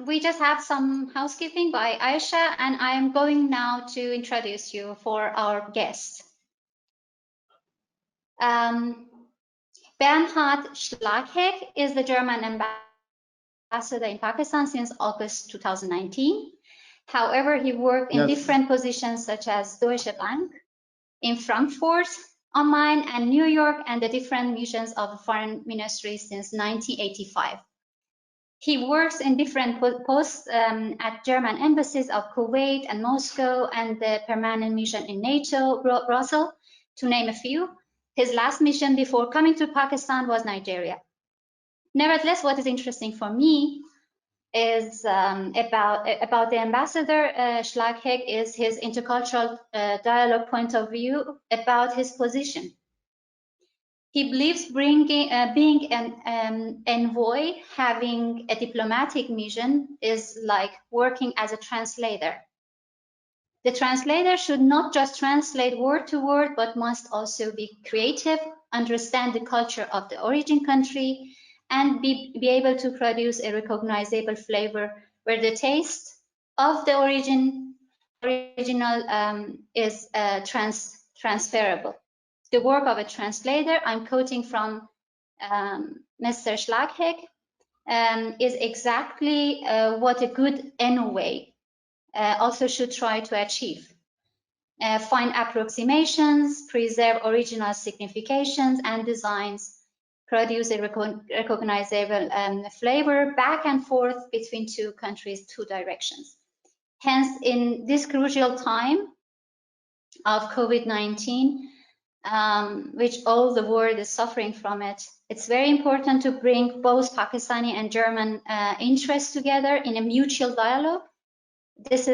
we just have some housekeeping by Aisha, and I am going now to introduce you for our guests. Bernhard Schlaghegg is the German ambassador in Pakistan since August 2019. However, he worked in different positions such as Deutsche Bank, in Frankfurt am Main and New York, and the different missions of the Foreign Ministry since 1985. He works in different posts at German embassies of Kuwait and Moscow and the permanent mission in NATO, Brussels, to name a few. His last mission before coming to Pakistan was Nigeria. Nevertheless, what is interesting for me is about the ambassador Schlaghegg is his intercultural dialogue point of view about his position. He believes being an envoy, having a diplomatic mission, is like working as a translator. The translator should not just translate word to word, but must also be creative, understand the culture of the origin country, and be able to produce a recognizable flavor where the taste of the original is transferable. The work of a translator, I'm quoting from Mr. Schlaghegg, is exactly what a good envoy also should try to achieve. Find approximations, preserve original significations and designs, produce a recognizable flavor back and forth between two countries, two directions. Hence, in this crucial time of COVID-19, which all the world is suffering from it, it's very important to bring both Pakistani and German interests together in a mutual dialogue. This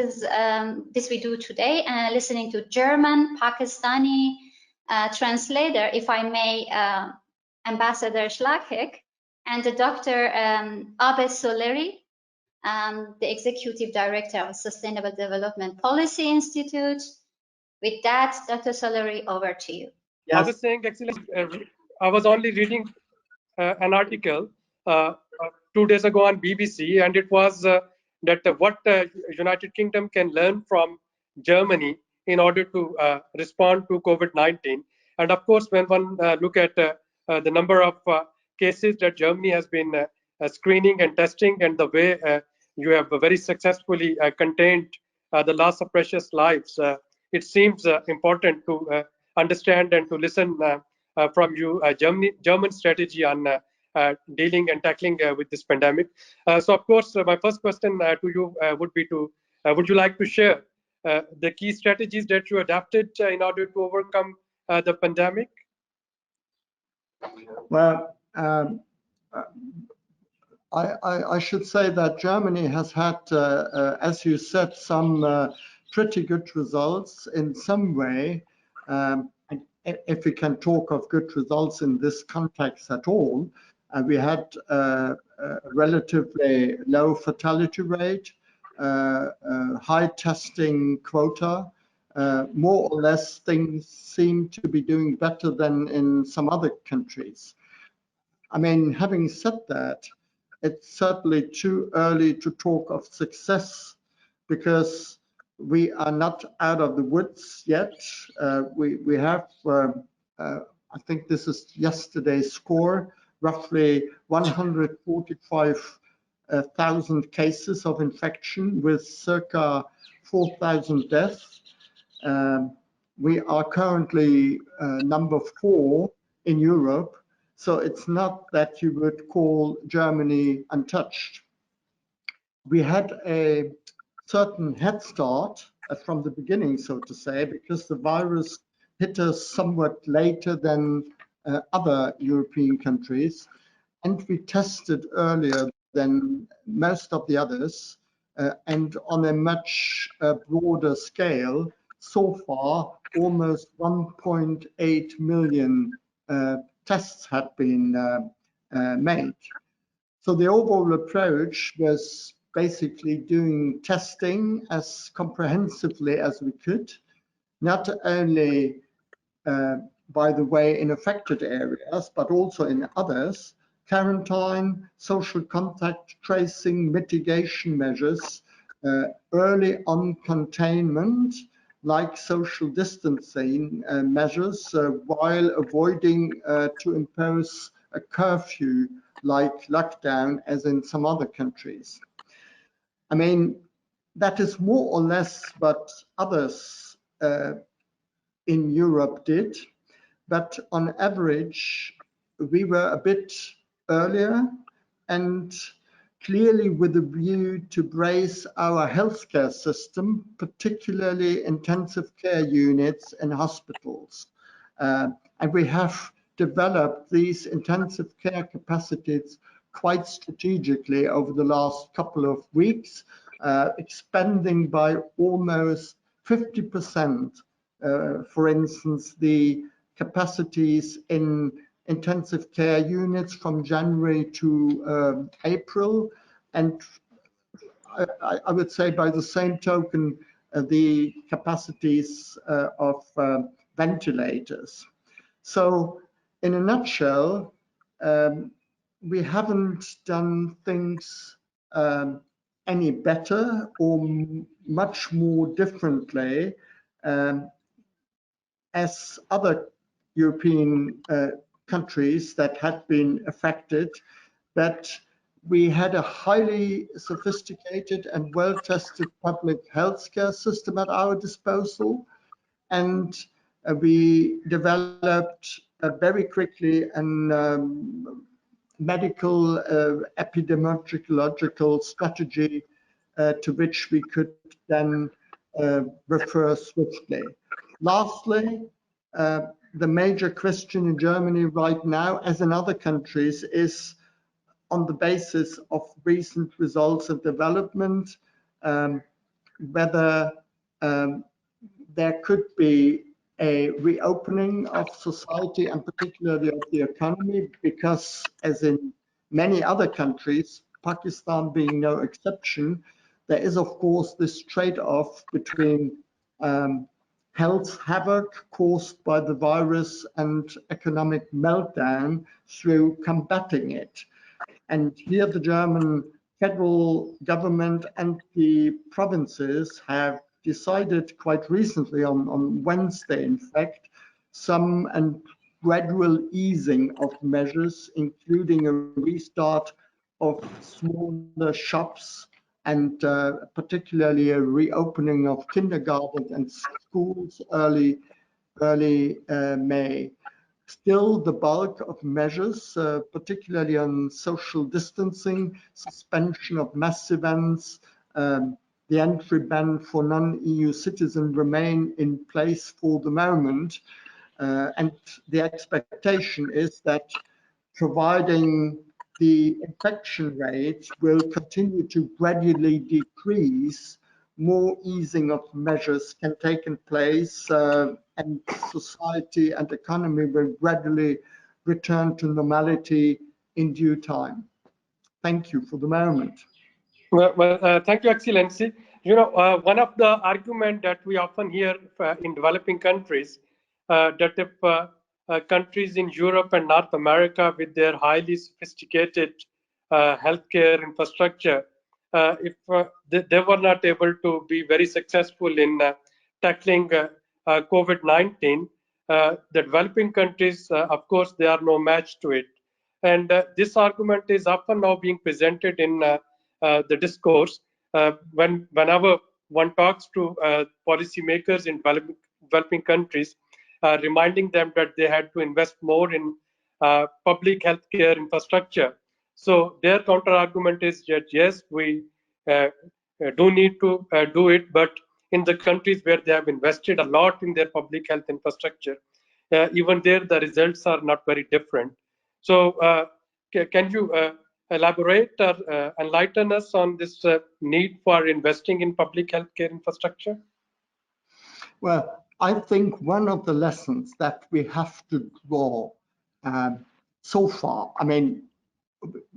we do today, listening to German, Pakistani translator, if I may, Ambassador Schlaghegg, and the Dr. Abed Soleri, the Executive Director of Sustainable Development Policy Institute. With that, Dr. Soleri, over to you. Yes. I was saying, actually, I was only reading an article 2 days ago on BBC, and it was that what United Kingdom can learn from Germany in order to respond to COVID-19. And of course, when one look at the number of cases that Germany has been screening and testing, and the way you have very successfully contained the loss of precious lives, it seems important to understand and to listen from you German strategy on dealing and tackling with this pandemic. So of course, my first question to you would be to, would you like to share the key strategies that you adapted in order to overcome the pandemic? Well, I should say that Germany has had, as you said, some pretty good results in some way. If we can talk of good results in this context at all, we had a relatively low fatality rate, high testing quota. More or less, things seem to be doing better than in some other countries. I mean, having said that, it's certainly too early to talk of success because we are not out of the woods yet. We have, I think this is yesterday's score, roughly 145,000 cases of infection with circa 4,000 deaths. We are currently number 4 in Europe, so it's not that you would call Germany untouched. We had a certain head start from the beginning, so to say, because the virus hit us somewhat later than other European countries, and we tested earlier than most of the others, and on a much broader scale. So far, almost 1.8 million tests had been made. So the overall approach was basically doing testing as comprehensively as we could, not only, by the way, in affected areas, but also in others, quarantine, social contact tracing, mitigation measures, early on containment, like social distancing measures, while avoiding to impose a curfew like lockdown as in some other countries. I mean, that is more or less what others in Europe did, but on average, we were a bit earlier and clearly with a view to brace our healthcare system, particularly intensive care units and hospitals. And we have developed these intensive care capacities quite strategically over the last couple of weeks, expanding by almost 50%, for instance, the capacities in intensive care units from January to April. And I would say by the same token, the capacities of ventilators. So in a nutshell, we haven't done things any better or much more differently as other European countries that had been affected, but we had a highly sophisticated and well-tested public healthcare system at our disposal, and we developed very quickly an medical epidemiological strategy to which we could then refer swiftly. Lastly, the major question in Germany right now, as in other countries, is on the basis of recent results of development, whether there could be a reopening of society and particularly of the economy, because as in many other countries, Pakistan being no exception, there is of course this trade-off between health havoc caused by the virus and economic meltdown through combating it. And here the German federal government and the provinces have decided quite recently, on Wednesday in fact, some and gradual easing of measures, including a restart of smaller shops and particularly a reopening of kindergarten and schools early May. Still, the bulk of measures, particularly on social distancing, suspension of mass events, the entry ban for non-EU citizens remain in place for the moment. And the expectation is that providing the infection rate will continue to gradually decrease, more easing of measures can take place, and society and economy will gradually return to normality in due time. Thank you for the moment. Well, thank you, Excellency. You know, one of the arguments that we often hear in developing countries, that if countries in Europe and North America with their highly sophisticated healthcare infrastructure, if they were not able to be very successful in tackling COVID-19, the developing countries, of course, they are no match to it. And this argument is often now being presented in the discourse whenever one talks to policymakers in developing countries, reminding them that they had to invest more in public healthcare infrastructure. So their counter argument is that yes, we do need to do it, but in the countries where they have invested a lot in their public health infrastructure, even there the results are not very different. So can you elaborate or enlighten us on this need for investing in public healthcare infrastructure? Well, I think one of the lessons that we have to draw so far, I mean,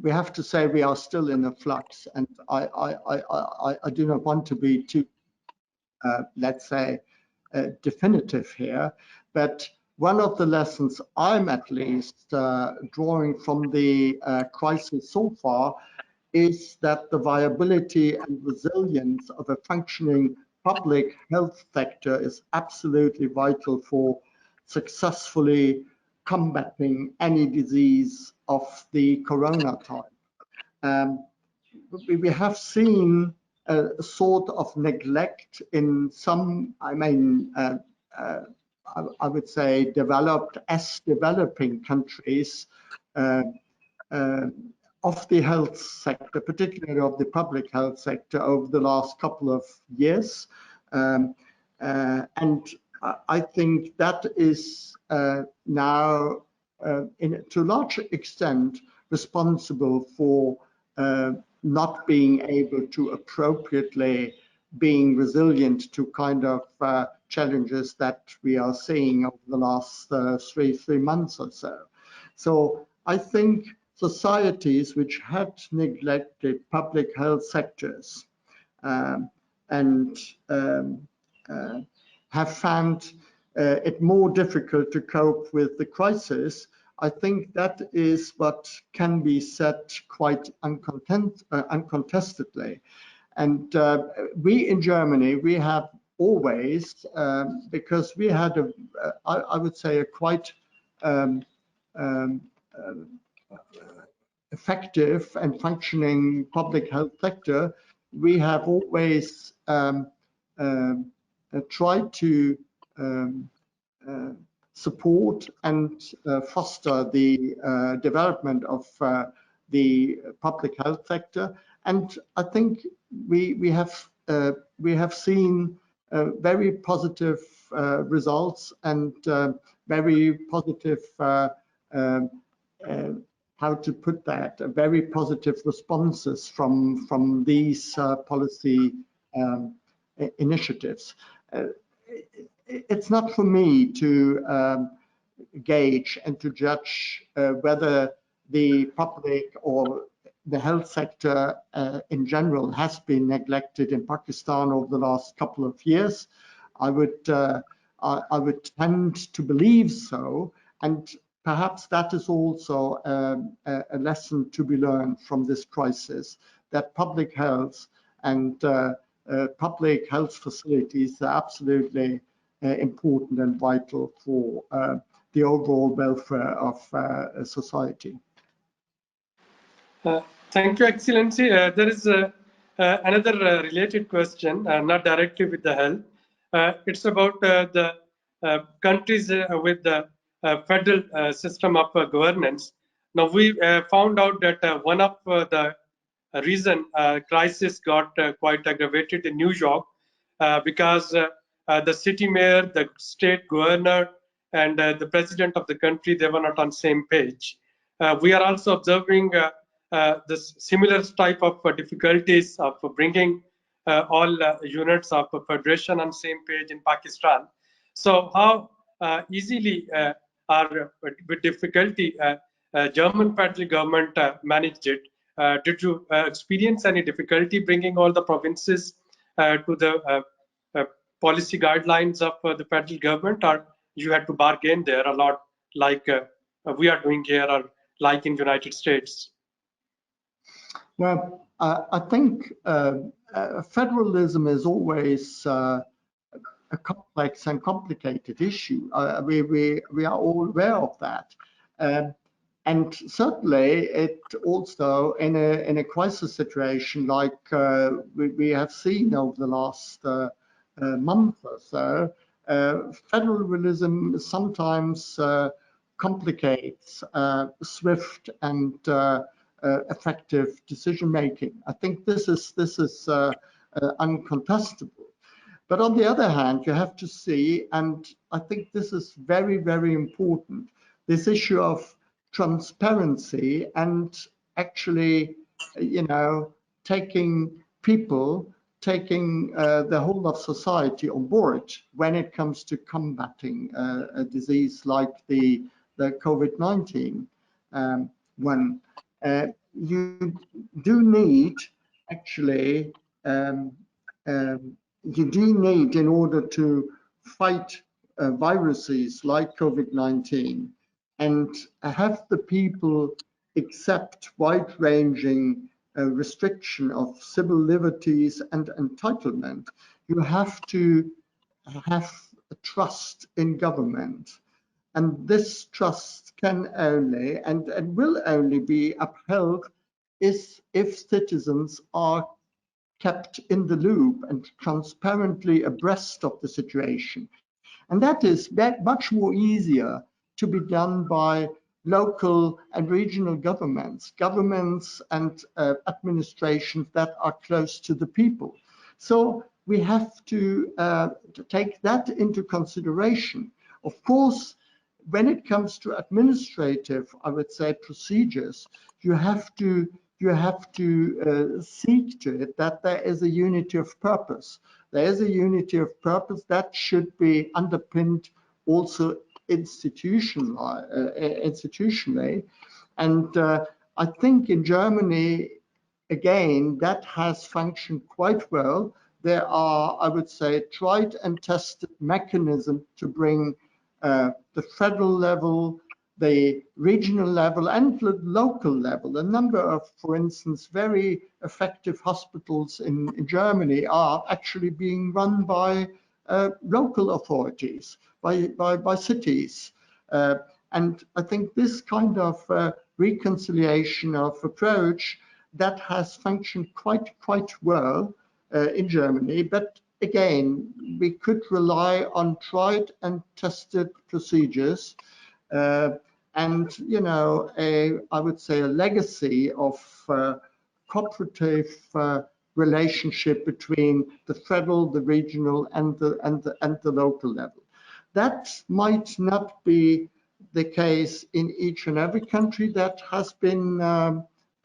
we have to say we are still in a flux, and I do not want to be too, let's say, definitive here, but one of the lessons I'm at least drawing from the crisis so far is that the viability and resilience of a functioning public health sector is absolutely vital for successfully combating any disease of the corona type. We have seen a sort of neglect in some, I would say, developing countries uh, uh, of the health sector, particularly of the public health sector, over the last couple of years. And I think that is now, to a large extent, responsible for not being able to appropriately being resilient to kind of challenges that we are seeing over the last three months or so. So I think societies which had neglected public health sectors and have found it more difficult to cope with the crisis, I think that is what can be said quite uncontestedly. And we in Germany, we have always, because we had I would say, a quite effective and functioning public health sector, we have always tried to support and foster the development of the public health sector. And I think we have seen very positive results and very positive how to put that, very positive responses from these policy initiatives. It's not for me to gauge and to judge whether the public or the health sector in general has been neglected in Pakistan over the last couple of years. I would tend to believe so, and perhaps that is also a lesson to be learned from this crisis, that public health and public health facilities are absolutely important and vital for the overall welfare of society. Thank you, Excellency. There is another related question, not directly with the health. It's about the countries with the federal system of governance. Now, we found out that one of the reason crisis got quite aggravated in New York because the city mayor, the state governor, and the president of the country, they were not on same page. We are also observing this similar type of difficulties of bringing all units of federation on same page in Pakistan. So how easily or with difficulty German federal government managed it? Did you experience any difficulty bringing all the provinces to the policy guidelines of the federal government, or you had to bargain there a lot like we are doing here or like in United States? Well, I think federalism is always a complex and complicated issue. We are all aware of that. And certainly it also in a crisis situation like we have seen over the last month or so, federalism sometimes complicates swift and effective decision making. I think this is uncontestable. But on the other hand, you have to see, and I think this is very, very important, this issue of transparency and actually, taking the whole of society on board when it comes to combating a disease like the COVID-19 one. You do need actually you do need, in order to fight viruses like COVID-19 and have the people accept wide-ranging restriction of civil liberties and entitlement, you have to have a trust in government. And this trust can only and will only be upheld if citizens are kept in the loop and transparently abreast of the situation. And that is much more easier to be done by local and regional governments and administrations that are close to the people. So we have to take that into consideration. Of course, when it comes to administrative, I would say, procedures, you have to seek to it that there is a unity of purpose. There is a unity of purpose that should be underpinned also institutionally. And I think in Germany, again, that has functioned quite well. There are, I would say, tried and tested mechanisms to bring the federal level, the regional level, and the local level. A number of, for instance, very effective hospitals in Germany are actually being run by local authorities, by cities. And I think this kind of reconciliation of approach that has functioned quite well in Germany. But again, we could rely on tried and tested procedures. And, you know, I would say a legacy of cooperative relationship between the federal, the regional, and the local level. That might not be the case in each and every country that has been a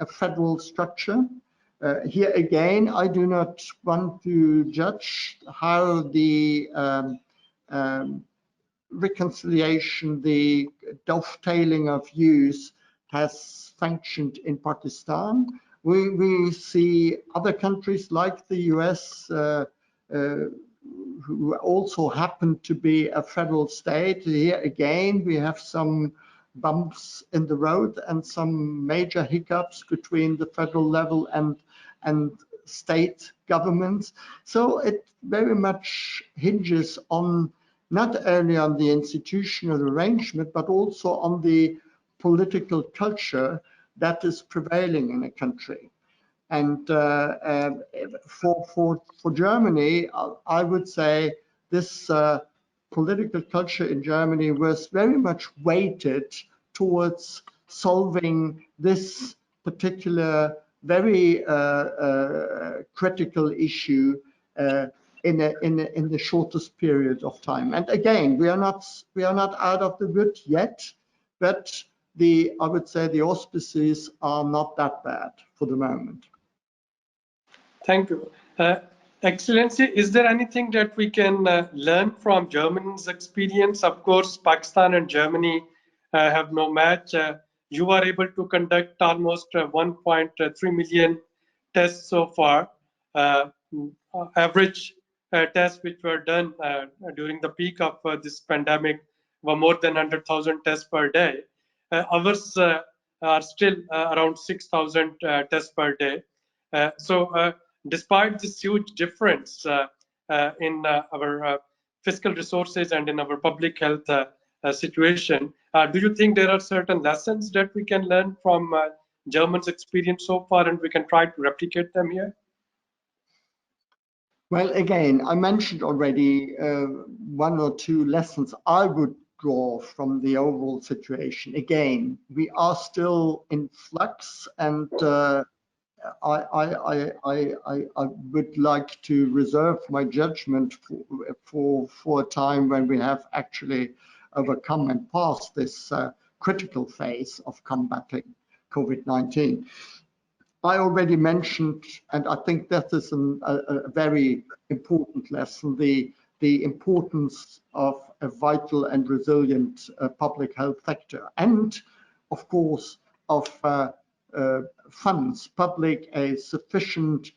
federal structure. Here again, I do not want to judge how the reconciliation, the dovetailing of views has functioned in Pakistan. We see other countries like the US who also happen to be a federal state. Here again, we have some bumps in the road and some major hiccups between the federal level and state governments. So it very much hinges on not only on the institutional arrangement, but also on the political culture that is prevailing in a country. And for Germany, I would say this political culture in Germany was very much weighted towards solving this particular very critical issue in the shortest period of time. And again, we are not out of the wood yet, but I would say the auspices are not that bad for the moment. Thank you. Excellency, is there anything that we can learn from Germany's experience? Of course, Pakistan and Germany have no match. You are able to conduct almost 1.3 million tests so far. Average tests which were done during the peak of this pandemic were more than 100,000 tests per day. Ours are still around 6,000 tests per day. So despite this huge difference in our fiscal resources and in our public health situation, do you think there are certain lessons that we can learn from Germany's experience so far and we can try to replicate them here? Well, again, I mentioned already one or two lessons I would draw from the overall situation. Again, we are still in flux, and I would like to reserve my judgment for a time when we have actually overcome and passed this critical phase of combating COVID-19. I already mentioned, and I think that is a very important lesson, the importance of a vital and resilient public health sector, and of course of funds, sufficient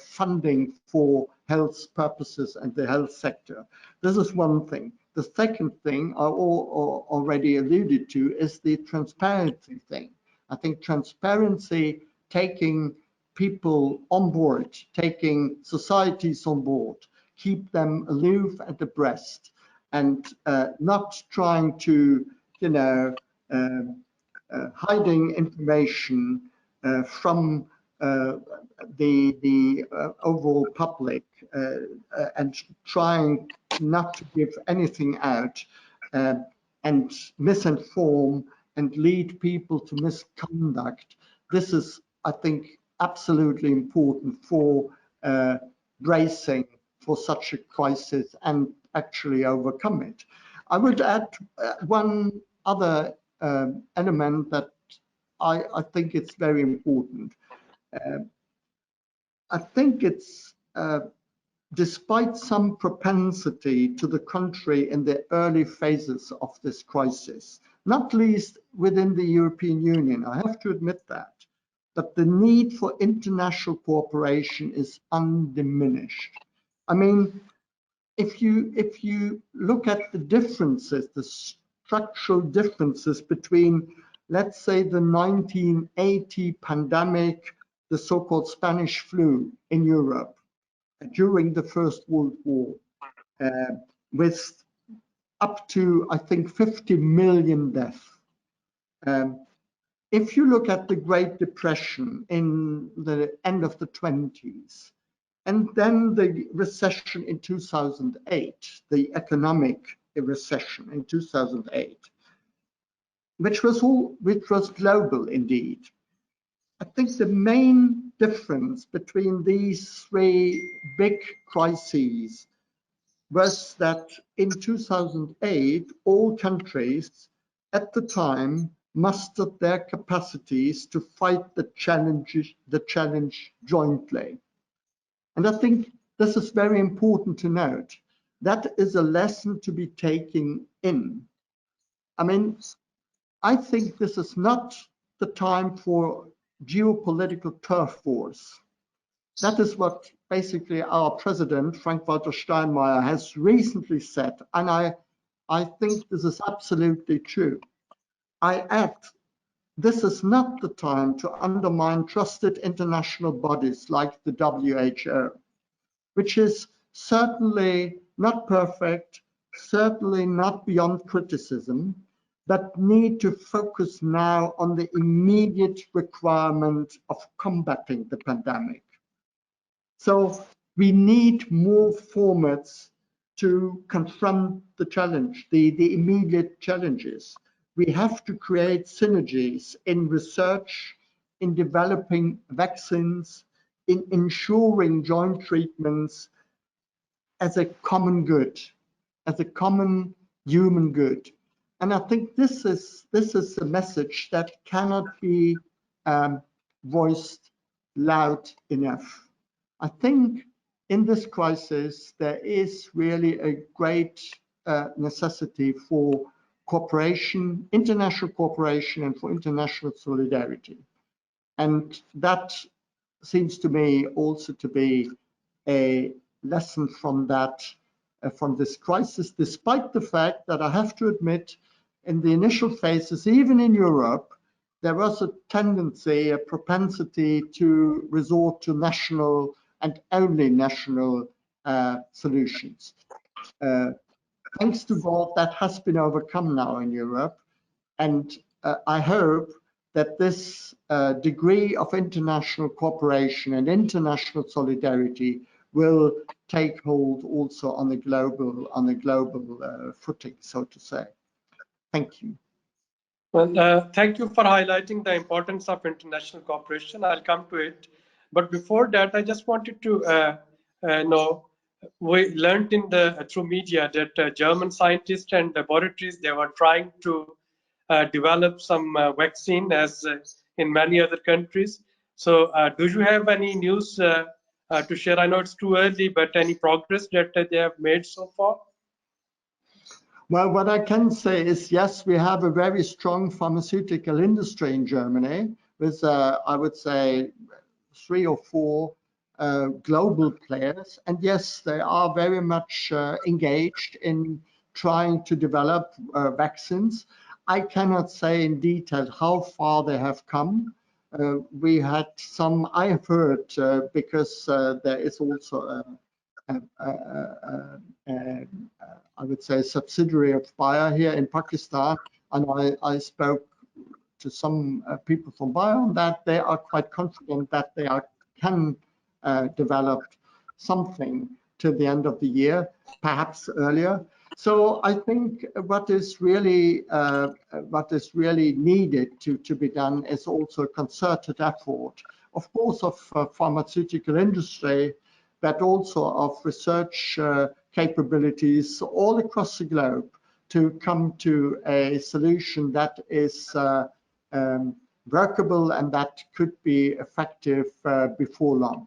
funding for health purposes and the health sector. This is one thing. the second thing I already alluded to is the transparency thing. I think transparency, taking people on board, taking societies on board, keep them aloof and abreast, and not trying to, hiding information from the overall public, and trying not to give anything out, and misinform and lead people to misconduct. This is, I think, absolutely important for bracing for such a crisis and actually overcome it. I would add one other element that I think it's very important. I think it's despite some propensity to the contrary in the early phases of this crisis, not least within the European Union, I have to admit that, but the need for international cooperation is undiminished. I mean, if you look at the differences, the structural differences between, let's say, the 1980 pandemic, the so-called Spanish flu in Europe, during the First World War, with up to, I think, 50 million deaths. If you look at the Great Depression in the end of the 20s, and then the recession in 2008, the economic recession in 2008, which was global indeed. I think the main difference between these three big crises was that in 2008, all countries at the time mustered their capacities to fight the challenge jointly. And I think this is very important to note. That is a lesson to be taken in. I mean, I think this is not the time for geopolitical turf wars. That is what basically our president, Frank-Walter Steinmeier, has recently said. And I think this is absolutely true. I add, this is not the time to undermine trusted international bodies like the WHO, which is certainly not perfect, certainly not beyond criticism, but need to focus now on the immediate requirement of combating the pandemic. So we need more formats to confront the challenge, the immediate challenges. We have to create synergies in research, in developing vaccines, in ensuring joint treatments as a common good, as a common human good. And I think this is a message that cannot be voiced loud enough. I think in this crisis, there is really a great necessity for cooperation, international cooperation, and for international solidarity. And that seems to me also to be a lesson from from this crisis, despite the fact that I have to admit, in the initial phases, even in Europe, there was a tendency, a propensity to resort to national and only national solutions. Thanks to God, that has been overcome now in Europe. And I hope that this degree of international cooperation and international solidarity will take hold also on a global footing, so to say. Thank you. Well, thank you for highlighting the importance of international cooperation. I'll come to it. But before that, I just wanted to know, we learned through media that German scientists and laboratories, they were trying to develop some vaccine as in many other countries. So do you have any news to share? I know it's too early, but any progress that they have made so far? Well, what I can say is, yes, we have a very strong pharmaceutical industry in Germany with, I would say, 3 or 4 global players. And yes, they are very much engaged in trying to develop vaccines. I cannot say in detail how far they have come. We had some, I have heard, because there is also I would say a subsidiary of Bayer here in Pakistan, and I spoke to some people from Bayer on that. They are quite confident that they can develop something to the end of the year, perhaps earlier. So I think what is really needed to be done is also a concerted effort, of course, of pharmaceutical industry, but also of research capabilities all across the globe to come to a solution that is workable and that could be effective before long.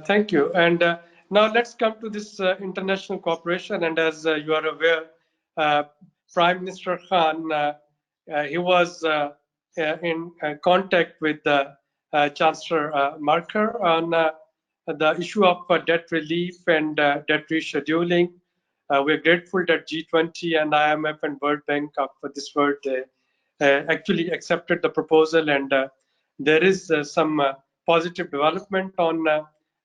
Thank you. And now let's come to this international cooperation. And as you are aware, Prime Minister Khan, he was in contact with Chancellor Merkel on the issue of debt relief and debt rescheduling. We're grateful that G20 and IMF and World Bank for this word actually accepted the proposal, and there is some positive development on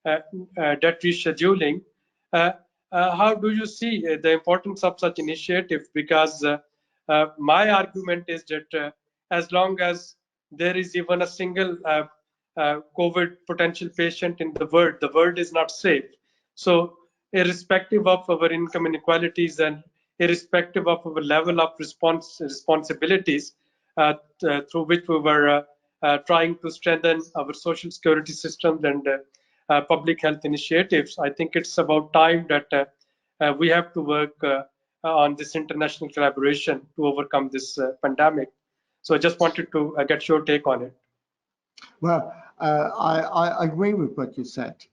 debt rescheduling. How do you see the importance of such initiative? Because my argument is that as long as there is even a single COVID potential patient in the world is not safe. So irrespective of our income inequalities and irrespective of our level of responsibilities through which we were trying to strengthen our social security system and public health initiatives, I think it's about time that we have to work on this international collaboration to overcome this pandemic. So I just wanted to get your take on it. Well, I agree with what you said,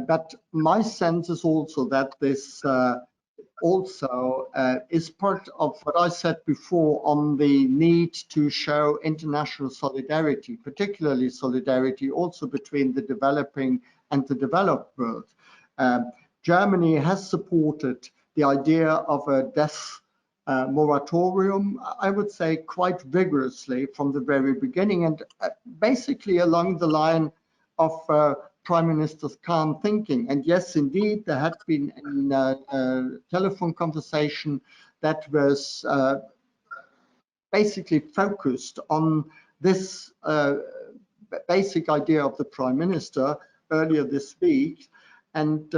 but my sense is also that this is part of what I said before on the need to show international solidarity, particularly solidarity also between the developing and the developed world. Germany has supported the idea of a death moratorium, I would say, quite vigorously from the very beginning, and basically along the line of Prime Minister's calm thinking. And yes, indeed, there had been a telephone conversation that was basically focused on this basic idea of the Prime Minister earlier this week, and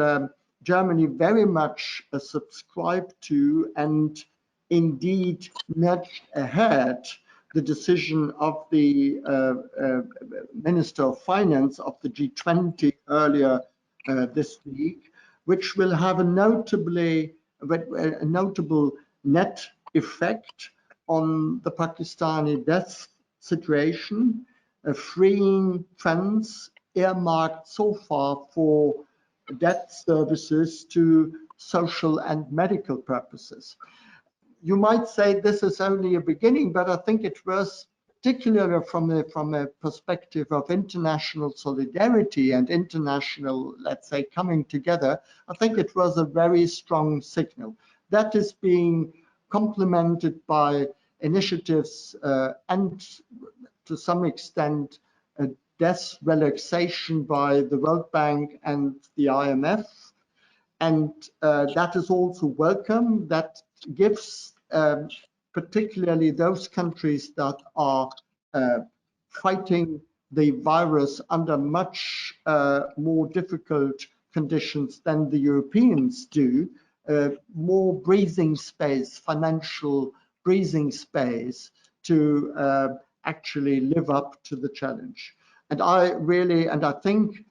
Germany very much subscribed to and indeed nudged ahead the decision of the Minister of Finance of the G20 earlier this week, which will have a notable net effect on the Pakistani debt situation, freeing funds earmarked so far for debt services to social and medical purposes. You might say this is only a beginning, but I think it was, particularly from a perspective of international solidarity and international, let's say, coming together, I think it was a very strong signal. That is being complemented by initiatives and to some extent debt relaxation by the World Bank and the IMF. And that is also welcome. That gives particularly those countries that are fighting the virus under much more difficult conditions than the Europeans do, more breathing space, financial breathing space to actually live up to the challenge. And I think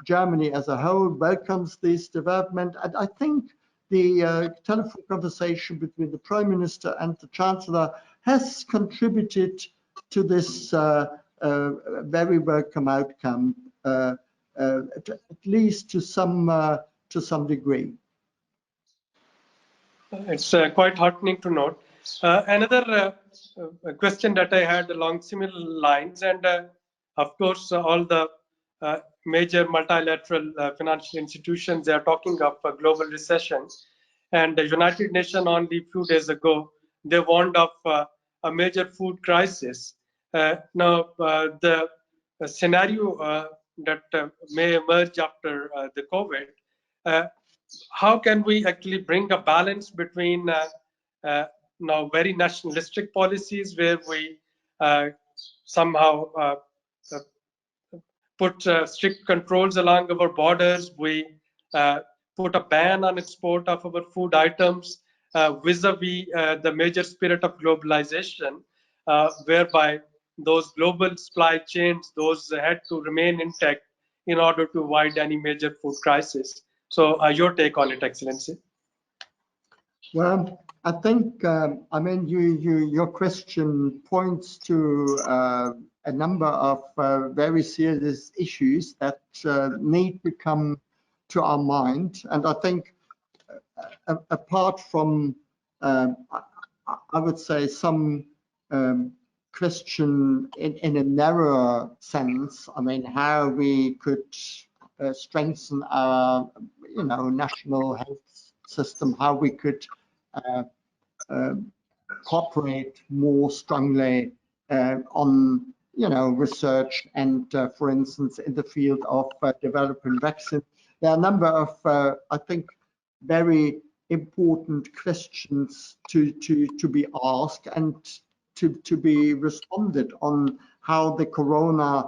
Germany as a whole welcomes this development. And I think the telephone conversation between the Prime Minister and the Chancellor has contributed to this very welcome outcome, at least to some degree. It's quite heartening to note. Another question that I had along similar lines, and of course, all the major multilateral financial institutions, they are talking of a global recession. And the United Nations only a few days ago, they warned of a major food crisis. Now, the scenario that may emerge after the COVID, uh, how can we actually bring a balance between uh, now very nationalistic policies where we somehow uh, put strict controls along our borders. We put a ban on export of our food items vis-a-vis the major spirit of globalization, whereby those global supply chains, those had to remain intact in order to avoid any major food crisis. So your take on it, Excellency? Well, I think, I mean, your question points to a number of very serious issues that need to come to our mind. And I think apart from, I would say, some question in a narrower sense, I mean, how we could strengthen our, national health system, how we could uh, cooperate more strongly on research and for instance in the field of developing vaccines. There are a number of I think very important questions to be asked and to be responded on how the corona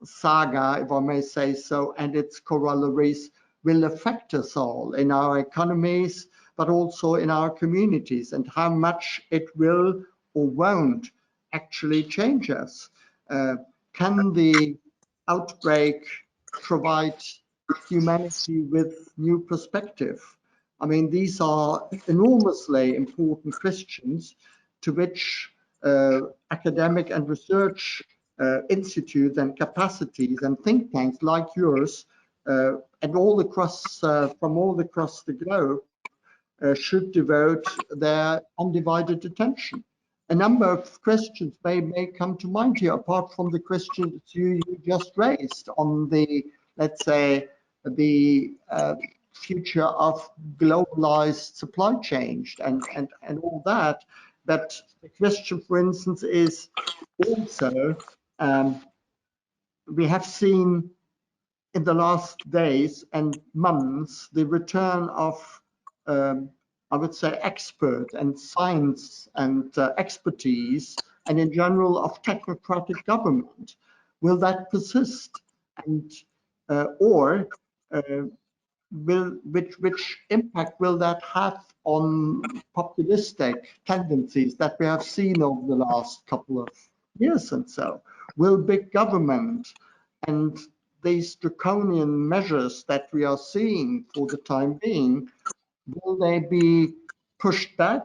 saga, if I may say so, and its corollaries will affect us all in our economies, but also in our communities, and how much it will or won't actually change us. Can the outbreak provide humanity with new perspective? I mean, these are enormously important questions to which academic and research institutes and capacities and think tanks like yours and all across from all across the globe should devote their undivided attention. A number of questions may come to mind here, apart from the questions you just raised on the, let's say, the future of globalized supply chain and all that. But the question, for instance, is also we have seen in the last days and months the return of I would say expert and science and expertise and in general of technocratic government. Will that persist? And or which impact will that have on populistic tendencies that we have seen over the last couple of years and so? Will big government and these draconian measures that we are seeing for the time being, will they be pushed back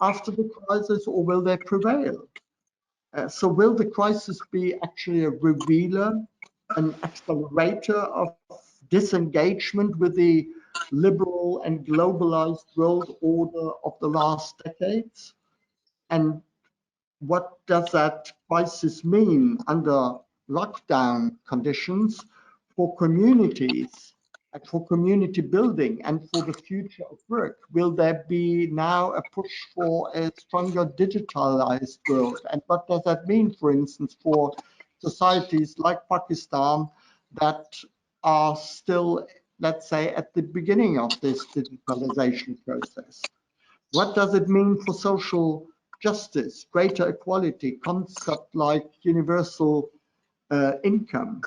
after the crisis or will they prevail? So will the crisis be actually a revealer, an accelerator of disengagement with the liberal and globalized world order of the last decades? And what does that crisis mean under lockdown conditions for communities and for community building and for the future of work? Will there be now a push for a stronger digitalized world? And what does that mean, for instance, for societies like Pakistan that are still, let's say, at the beginning of this digitalization process? What does it mean for social justice, greater equality, concept like universal income?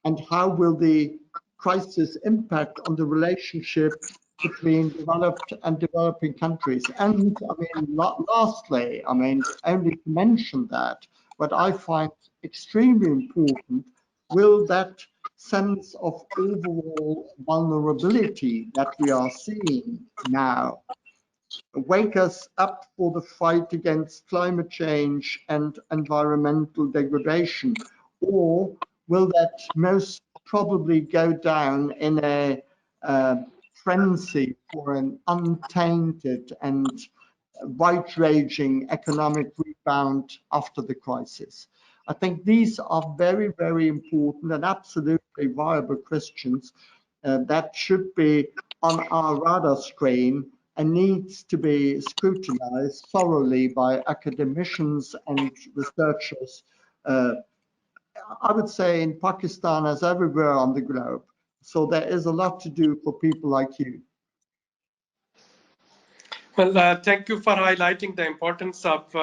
And how will the crisis impact on the relationship between developed and developing countries? And I mean, lastly, I mean, only to mention that, what I find extremely important, will that sense of overall vulnerability that we are seeing now wake us up for the fight against climate change and environmental degradation? Or will that most probably go down in a frenzy for an untainted and wide-ranging economic rebound after the crisis? I think these are very, very important and absolutely viable questions that should be on our radar screen and needs to be scrutinized thoroughly by academicians and researchers, I would say in Pakistan as everywhere on the globe. So there is a lot to do for people like you. Well, thank you for highlighting the importance of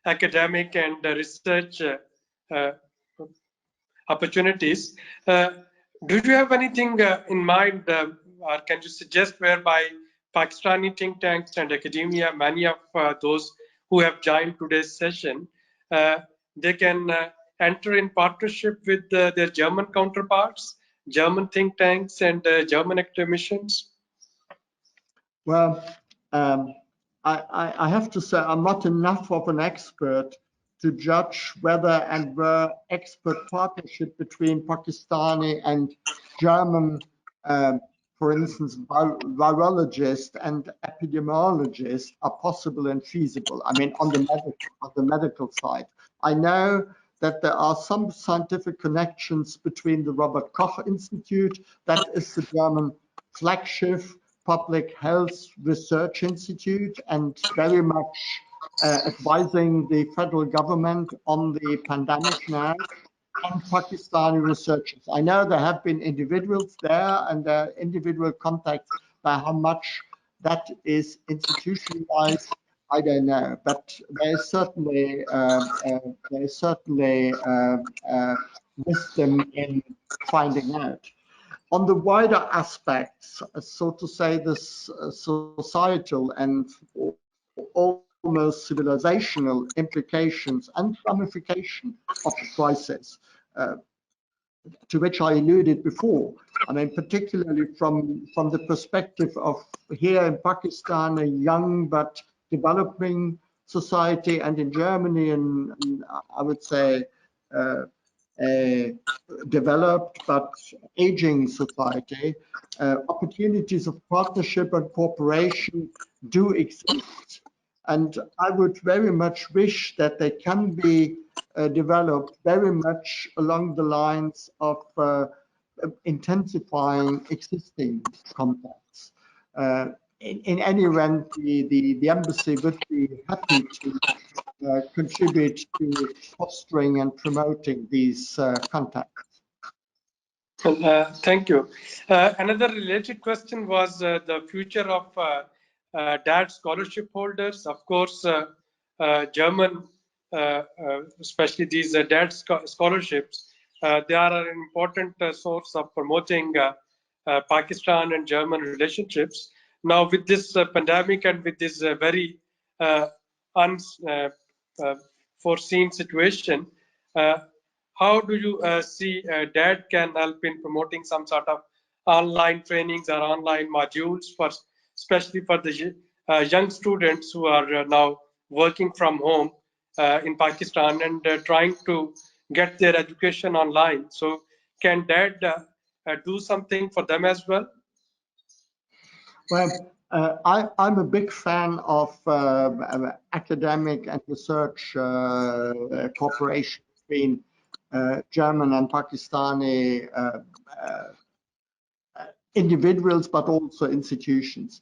academic and research uh, opportunities. Do you have anything in mind, or can you suggest whereby Pakistani think tanks and academia, many of those who have joined today's session, they can enter in partnership with their German counterparts, German think tanks, and German academicians? Well, I have to say I'm not enough of an expert to judge whether and where expert partnership between Pakistani and German, for instance, virologists and epidemiologists are possible and feasible. I mean, on the medical side, I know that there are some scientific connections between the Robert Koch Institute, that is the German flagship public health research institute, and very much advising the federal government on the pandemic now, and Pakistani researchers. I know there have been individuals there and individual contacts, but how much that is institutionalized, I don't know. But there is certainly wisdom in finding out. On the wider aspects, so to say, this societal and almost civilizational implications and ramification of the crisis, to which I alluded before. I mean, particularly from the perspective of here in Pakistan, a young but developing society, and in Germany, and I would say a developed but aging society, opportunities of partnership and cooperation do exist. And I would very much wish that they can be developed very much along the lines of intensifying existing contacts. In any event, the embassy would be happy to contribute to fostering and promoting these contacts. Thank you. Another related question was the future of DAD scholarship holders. Of course, German, especially these DAD scholarships, they are an important source of promoting Pakistan and German relationships. Now, with this pandemic and with this very unforeseen situation, how do you see DAD can help in promoting some sort of online trainings or online modules for, especially for the young students who are now working from home in Pakistan and trying to get their education online? So can DAD do something for them as well? Well, I'm a big fan of academic and research cooperation between German and Pakistani individuals, but also institutions.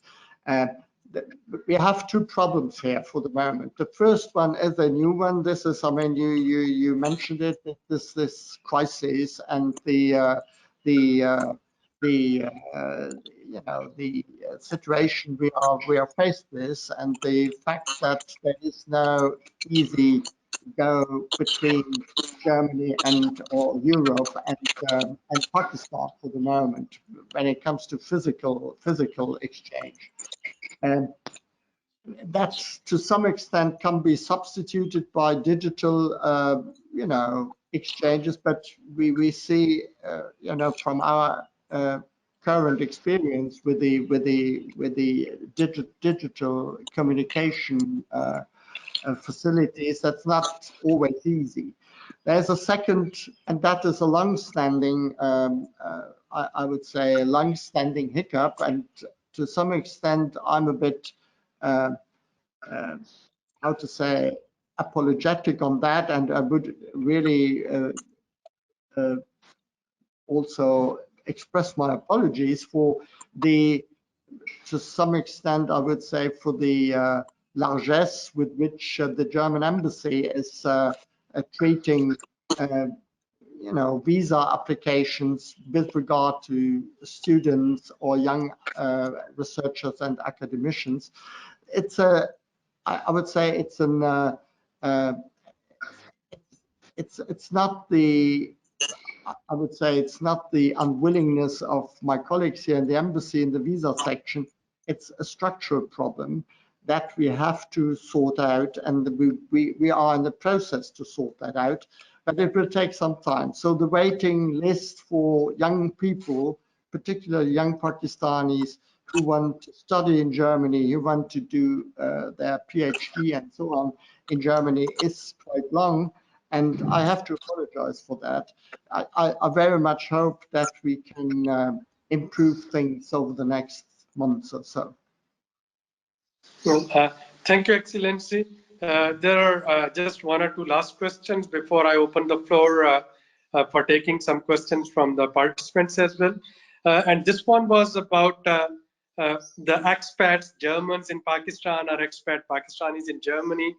We have two problems here for the moment. The first one is a new one. This is, I mean, you mentioned it. This crisis and the you know, the situation we are faced with, and the fact that there is no easy go between Germany and or Europe and Pakistan for the moment when it comes to physical exchange. And that to some extent can be substituted by digital you know, exchanges, but we see you know, from our current experience with the digital communication facilities, that's not always easy. There's a second, and that is a long-standing, I would say, a long-standing hiccup, and to some extent, I'm a bit, how to say, apologetic on that, and I would really also express my apologies for the, to some extent, I would say, for the largesse with which the German embassy is treating, visa applications with regard to students or young researchers and academicians. It's I would say it's it's not the, I would say it's not the unwillingness of my colleagues here in the embassy in the visa section. It's a structural problem that we have to sort out, and we are in the process to sort that out, but it will take some time. So the waiting list for young people, particularly young Pakistanis who want to study in Germany, who want to do their PhD and so on in Germany, is quite long. And I have to apologize for that. I very much hope that we can improve things over the next months or so. Well, thank you, Excellency. There are just one or two last questions before I open the floor for taking some questions from the participants as well. And this one was about the expats, Germans in Pakistan or expat Pakistanis in Germany.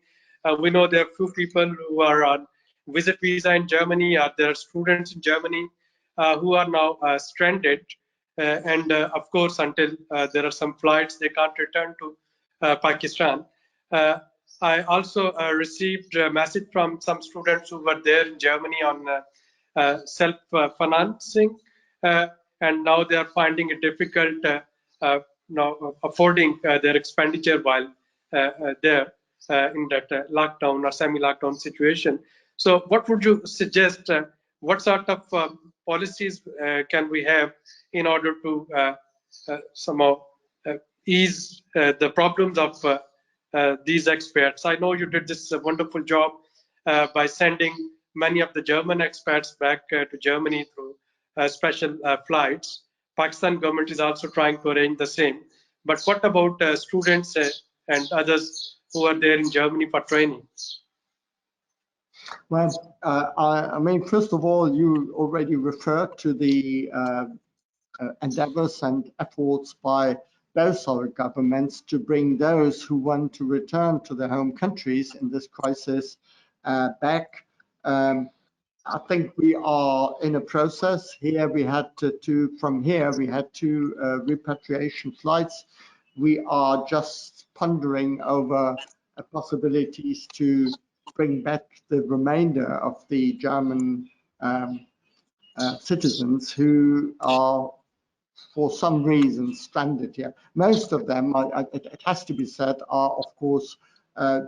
We know there are few people who are on visit visa in Germany, or there are students in Germany who are now stranded. And of course, until there are some flights, they can't return to Pakistan. I also received a message from some students who were there in Germany on self-financing, and now they are finding it difficult now affording their expenditure while there in that lockdown or semi-lockdown situation. So what would you suggest? What sort of policies can we have in order to somehow ease the problems of these expats? I know you did this wonderful job by sending many of the German expats back to Germany through special flights. Pakistan government is also trying to arrange the same. But what about students and others who are there in Germany for training? Well, I mean, first of all, you already referred to the endeavors and efforts by both our governments to bring those who want to return to their home countries in this crisis back. I think we are in a process here. We had from here, we had two repatriation flights. We are just pondering over possibilities to bring back the remainder of the German citizens who are, for some reason, stranded here. Most of them, it has to be said, are of course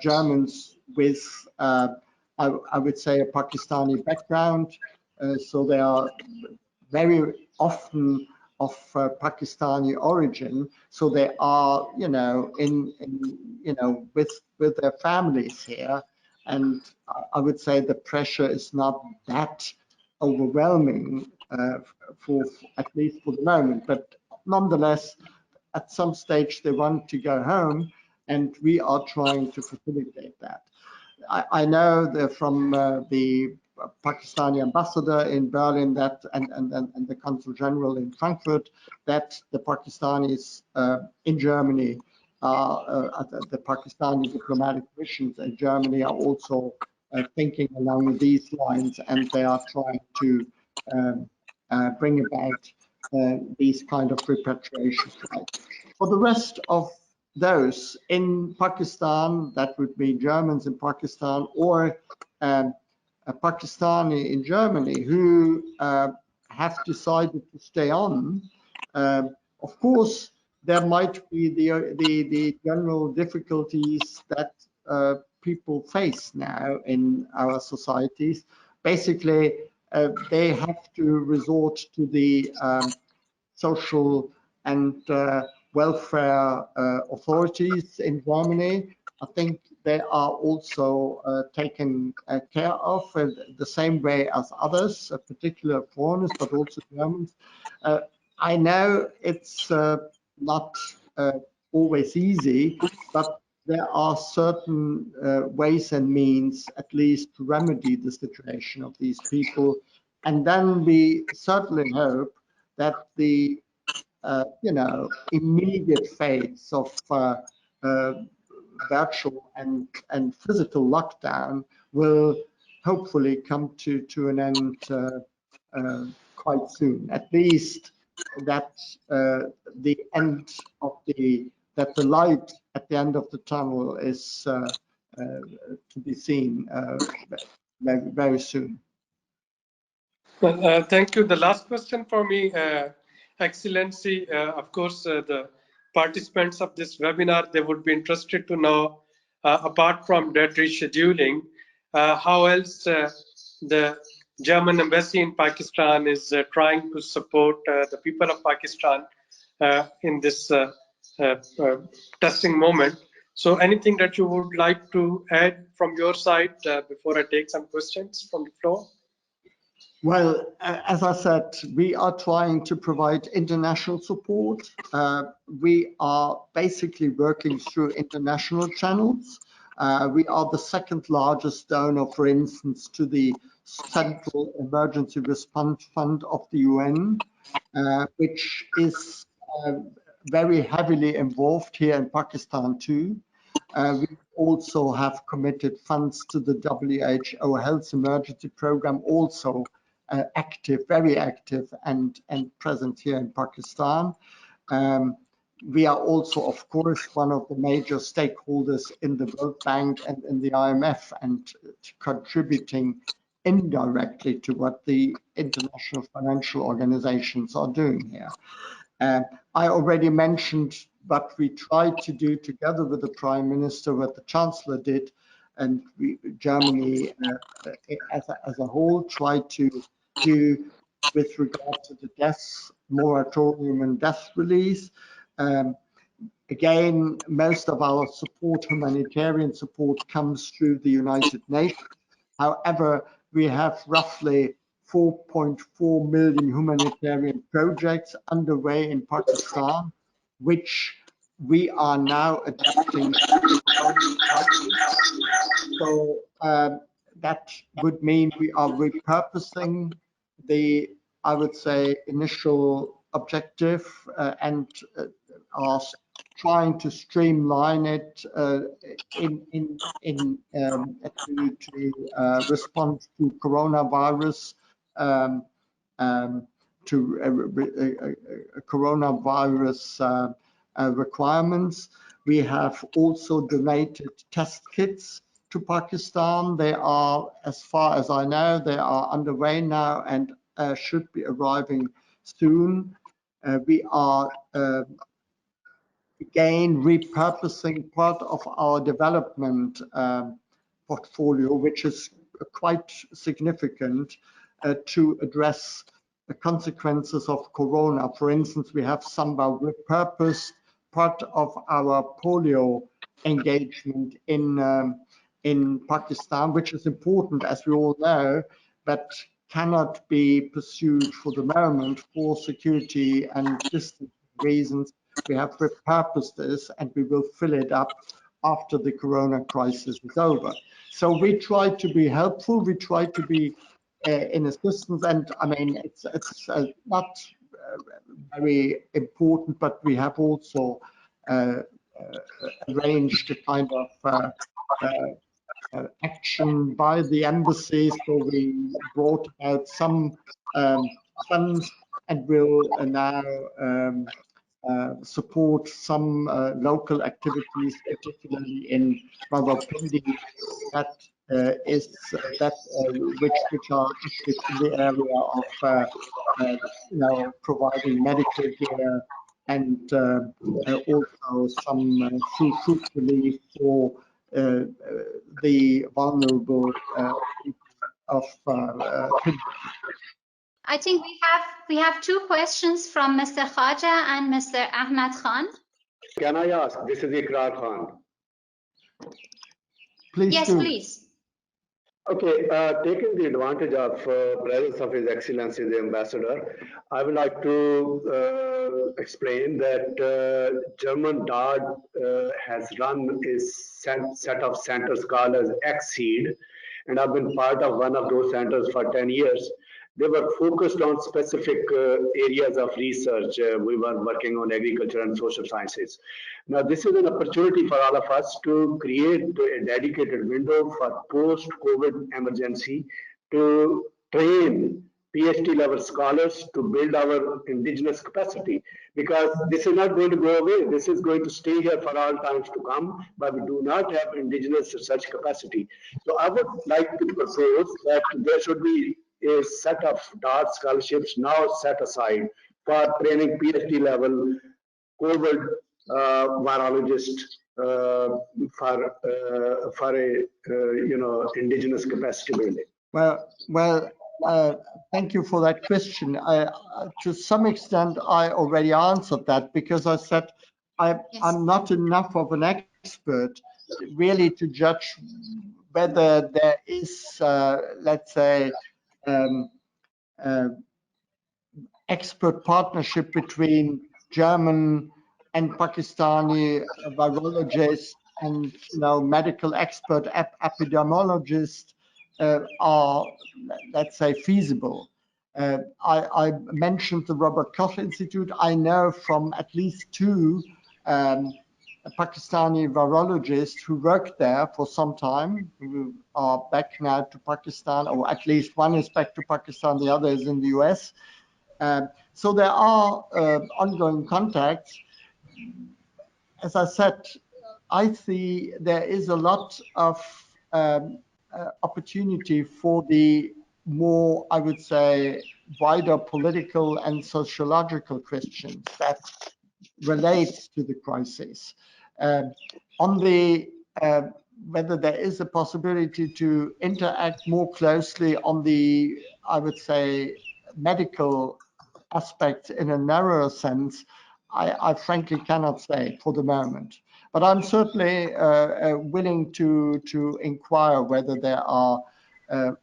Germans with, I would say, a Pakistani background. So they are very often of Pakistani origin. So they are, with their families here. And I would say the pressure is not that overwhelming for at least for the moment, but nonetheless, at some stage they want to go home, and we are trying to facilitate that. I know that from the Pakistani ambassador in Berlin that and the consul general in Frankfurt that the Pakistanis in Germany, the Pakistani diplomatic missions in Germany are also thinking along these lines, and they are trying to bring about these kind of repatriation flights. For the rest of those in Pakistan, that would be Germans in Pakistan or a Pakistani in Germany who have decided to stay on. Of course, there might be the general difficulties that people face now in our societies. Basically, they have to resort to the social and welfare authorities in Germany. I think they are also taken care of the same way as others, particular foreigners, but also Germans. I know it's not always easy, but there are certain ways and means, at least, to remedy the situation of these people. And then we certainly hope that the immediate phase of virtual and physical lockdown will hopefully come to an end quite soon. At least that the end of that the light at the end of the tunnel is to be seen very, very soon. Well, thank you. The last question for me, Excellency. Of course, the participants of this webinar, they would be interested to know, apart from debt rescheduling, how else the German embassy in Pakistan is trying to support the people of Pakistan in this testing moment. So anything that you would like to add from your side before I take some questions from the floor? Well, as I said, we are trying to provide international support. We are basically working through international channels. We are the second largest donor, for instance, to the Central Emergency Response Fund of the UN, which is very heavily involved here in Pakistan too. We also have committed funds to the WHO Health Emergency Program, also active, very active and present here in Pakistan. We are also, of course, one of the major stakeholders in the World Bank and in the IMF, and contributing indirectly to what the international financial organizations are doing here. I already mentioned what we tried to do together with the Prime Minister, what the Chancellor did, and Germany as a whole tried to do with regard to the death moratorium and death release. Again, most of our support, humanitarian support, comes through the United Nations. However, we have roughly 4.4 million humanitarian projects underway in Pakistan, which we are now adapting. So that would mean we are repurposing the, I would say, initial objective and are trying to streamline it to respond to coronavirus requirements. We have also donated test kits to Pakistan. They are, as far as I know, they are underway now and should be arriving soon. We are again repurposing part of our development portfolio, which is quite significant to address the consequences of corona. For instance, we have somehow repurposed part of our polio engagement in Pakistan, which is important, as we all know, but cannot be pursued for the moment for security and distance reasons. We have repurposed this, and we will fill it up after the corona crisis is over. So we try to be helpful. We try to be in assistance, and I mean it's not very important, but we have also arranged a kind of action by the embassy. So we brought out some funds and will now support some local activities, particularly in Rawalpindi, which are active in the area of providing medical gear and also some food relief for the vulnerable people of Pindi. I think we have two questions from Mr. Khaja and Mr. Ahmad Khan. Can I ask? This is Ikrar Khan. Please yes, do. please. Okay, taking the advantage of presence of His Excellency the Ambassador, I would like to explain that German DARD has run a set of centers called as XSEED, and I've been part of one of those centers for 10 years. They were focused on specific areas of research. We were working on agriculture and social sciences. Now, this is an opportunity for all of us to create a dedicated window for post-COVID emergency to train PhD level scholars to build our indigenous capacity, because this is not going to go away. This is going to stay here for all times to come, but we do not have indigenous research capacity. So I would like to propose that there should be a set of DART scholarships now set aside for training PhD level COVID virologist for a indigenous capacity building. Thank you for that question. To some extent, I already answered that, because I said I'm not enough of an expert really to judge whether there is, let's say, expert partnership between German and Pakistani virologists and medical expert epidemiologists are, let's say, feasible. I mentioned the Robert Koch Institute. I know from at least two Pakistani virologists who worked there for some time, who are back now to Pakistan, or at least one is back to Pakistan, the other is in the US. So there are ongoing contacts. As I said, I see there is a lot of opportunity for the more, I would say, wider political and sociological questions that relate to the crisis. On the whether there is a possibility to interact more closely on the, I would say, medical aspects in a narrower sense, I frankly cannot say for the moment. But I'm certainly willing to inquire whether there are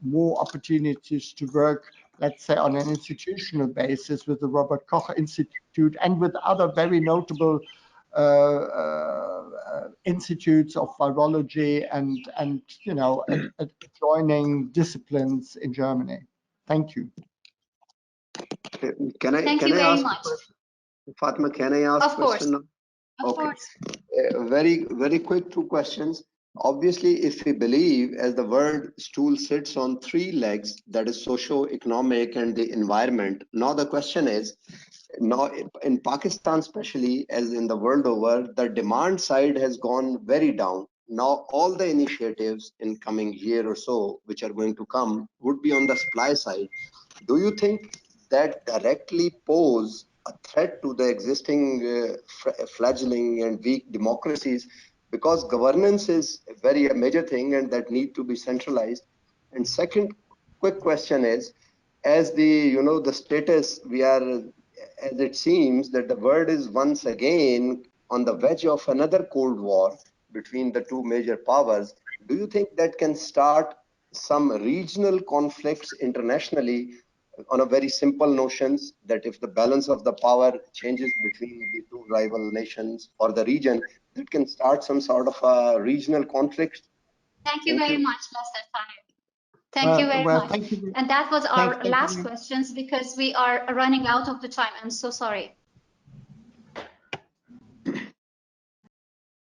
more opportunities to work, let's say, on an institutional basis with the Robert Koch Institute and with other very notable institutes of virology and adjoining disciplines in Germany. Thank you. Can I ask much. Fatima, can I ask a question? Of course. Very quick two questions. Obviously, if we believe, as the word stool sits on three legs, that is socio-economic and the environment. Now the question is, now in Pakistan especially, as in the world over, the demand side has gone very down. Now all the initiatives in coming year or so, which are going to come, would be on the supply side. Do you think that directly pose a threat to the existing fledgling and weak democracies, because governance is a very major thing and that need to be centralized? And second quick question is, as the the status we are, as it seems that the world is once again on the verge of another Cold War between the two major powers, do you think that can start some regional conflicts internationally on a very simple notions that if the balance of the power changes between the two rival nations or the region, that can start some sort of a regional conflict? Thank you very much, Mr. Tahir. Thank you very much. Thank you. And that was our last you. questions, because we are running out of the time. I'm so sorry.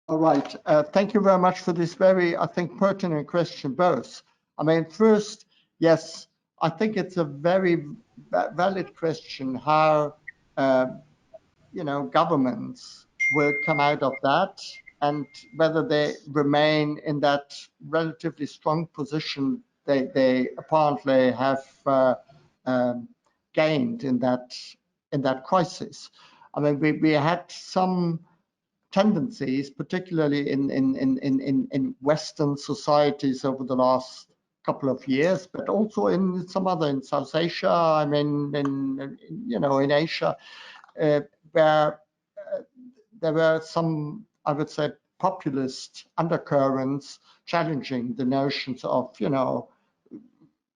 All right. Thank you very much for this very, I think, pertinent question, both. I mean, first, yes, I think it's a very valid question how, governments will come out of that, and whether they remain in that relatively strong position they apparently have gained in that crisis. I mean, we had some tendencies, particularly in Western societies over the last couple of years, but also in some other, in South Asia, I mean, in Asia, where there were some, I would say, populist undercurrents challenging the notions of,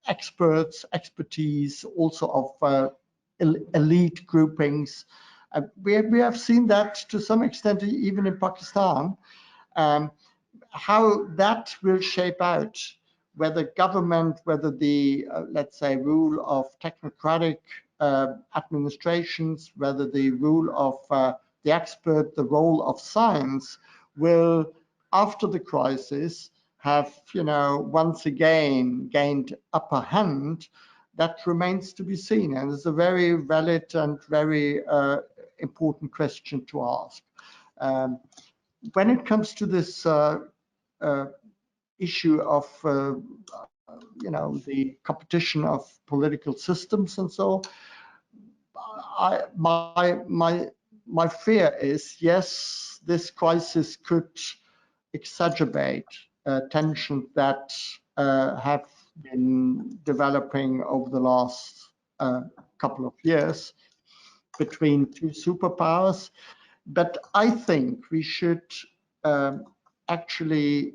expertise, also of elite groupings. We have seen that to some extent even in Pakistan. How that will shape out, whether government, whether the, let's say, rule of technocratic administrations, whether the rule of the expert, the role of science will, after the crisis, have, once again gained upper hand, that remains to be seen. And it's a very valid and very important question to ask. When it comes to this issue of the competition of political systems and so, my fear is, yes, this crisis could exacerbate tensions that have been developing over the last couple of years between two superpowers. But I think we should actually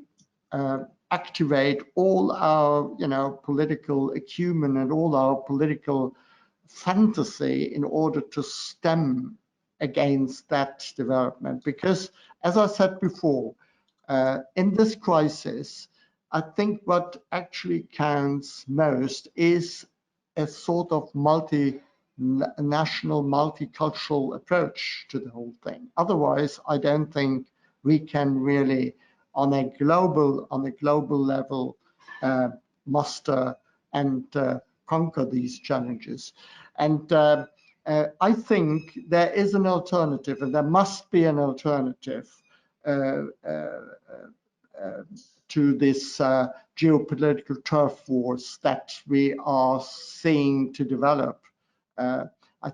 activate all our, political acumen and all our political fantasy in order to stem against that development. Because, as I said before, in this crisis, I think what actually counts most is a sort of multinational, multicultural approach to the whole thing. Otherwise, I don't think we can really, on a global level, muster and conquer these challenges. And I think there is an alternative, and there must be an alternative to this geopolitical turf wars that we are seeing to develop. I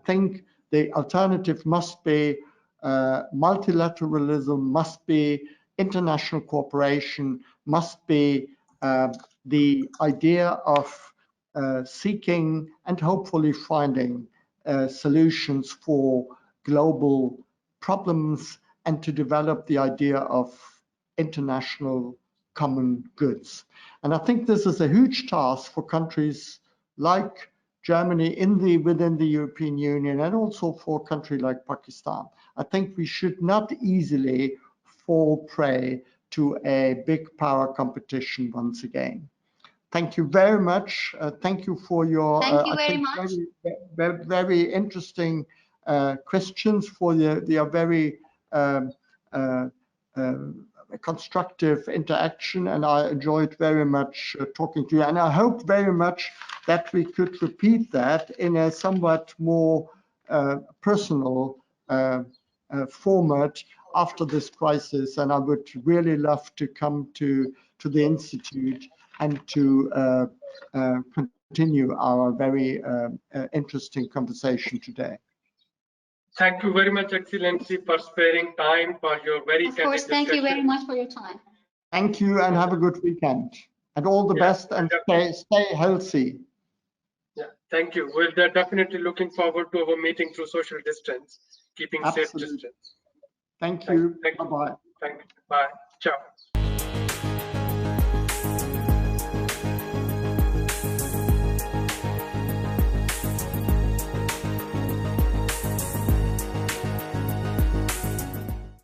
think the alternative must be multilateralism, must be international cooperation, must be the idea of seeking and hopefully finding solutions for global problems, and to develop the idea of international common goods. And I think this is a huge task for countries like Germany within the European Union, and also for a country like Pakistan. I think we should not easily fall prey to a big power competition once again. Thank you very much. Thank you for your Thank you very much. very interesting questions, for your very constructive interaction, and I enjoyed very much talking to you. And I hope very much that we could repeat that in a somewhat more personal format after this crisis. And I would really love to come to the Institute and to continue our very interesting conversation today. Thank you very much, Excellency, for sparing time for your very Of course, thank you very much for your time. Thank you, and have a good weekend. And all the best, and stay healthy. Yeah, thank you. We're definitely looking forward to our meeting through social distance, keeping safe distance. Thank you. Bye-bye. Thank you. Bye. Ciao.